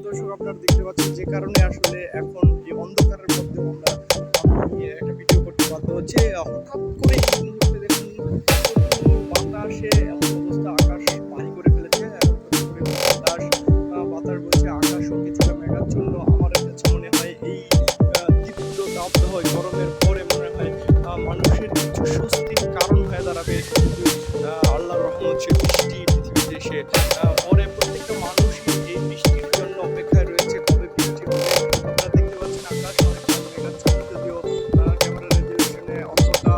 দর্শক আপনারা দেখতে পাচ্ছেন যে কারণে আসলে এখন এই অন্ধকারের মধ্যে আমি একটা ভিডিও করতে বাধ্য হচ্ছে। হঠাৎ করে এই মুহূর্তে দেখুন বাতাসে এমন অবস্থা, আকাশ ভারী করে ফেলেছে। হঠাৎ করে বাতাস বাতাস বইছে, আকাশও কিছুটা মেঘাচ্ছন্ন। আমার কাছে মনে হয় এই তীব্র দাবদাহ গরমের পরে মনে হয় মানুষের কিছু স্বস্তির কারণ হয়ে দাঁড়াবে আল্লাহর রহমত সে বৃষ্টি পৃথিবীতে এসে পরে প্রত্যেকটা মানুষই এই বৃষ্টির জন্য অপেক্ষায় রয়েছে কবে বৃষ্টি হবে। আপনারা দেখতে পাচ্ছেন আকাশ অনেকটা মেঘাচ্ছন্ন, যদিও ক্যামেরা রেজলিউশনে অতটা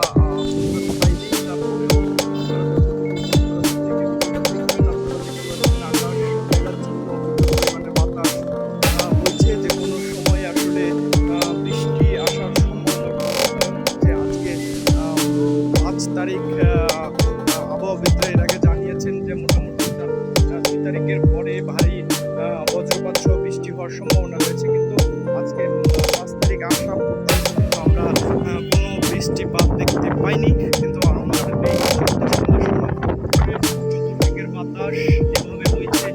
সুন্দর পাইনি, তারপরেও আপনারা আকাশ মেঘাচ্ছন্ন, পরিমাণে বাতাস বলছে যে কোনো সময় আসলে বৃষ্টি আসার সম্ভাবনা যে আজকে 5 তারিখ আবহাওয়াবিদরা এর আগে জানিয়েছেন যে মোটামুটি 2 তারিখের পরে ভারী বজ্রপাত সহ বৃষ্টি হওয়ার সম্ভাবনা রয়েছে। কিন্তু আজকে 5 তারিখ আসা পর্যন্ত কিন্তু আমরা কোনো বৃষ্টিপাত দেখতে পাইনি। কিন্তু আমাদের এই চতুর্দিকের বাতাস যেভাবে বইছে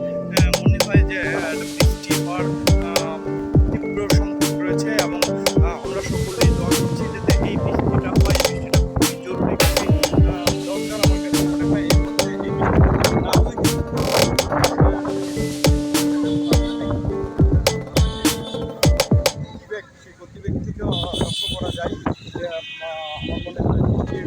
মনে হয় যে বৃষ্টি হওয়ার তীব্র সংকট রয়েছে এবং আমরা সকলেই দোয়া করছি যাতে এই বৃষ্টিটা হয়। বৃষ্টিটা খুবই জরুরি, খুবই দরকার। আমার কাছে মনে হয় এই মুহূর্তে এই বৃষ্টিটা না হয় সেই গতিবেগ থেকেও লক্ষ্য করা যায় যে আমার মনে হয় বৃষ্টির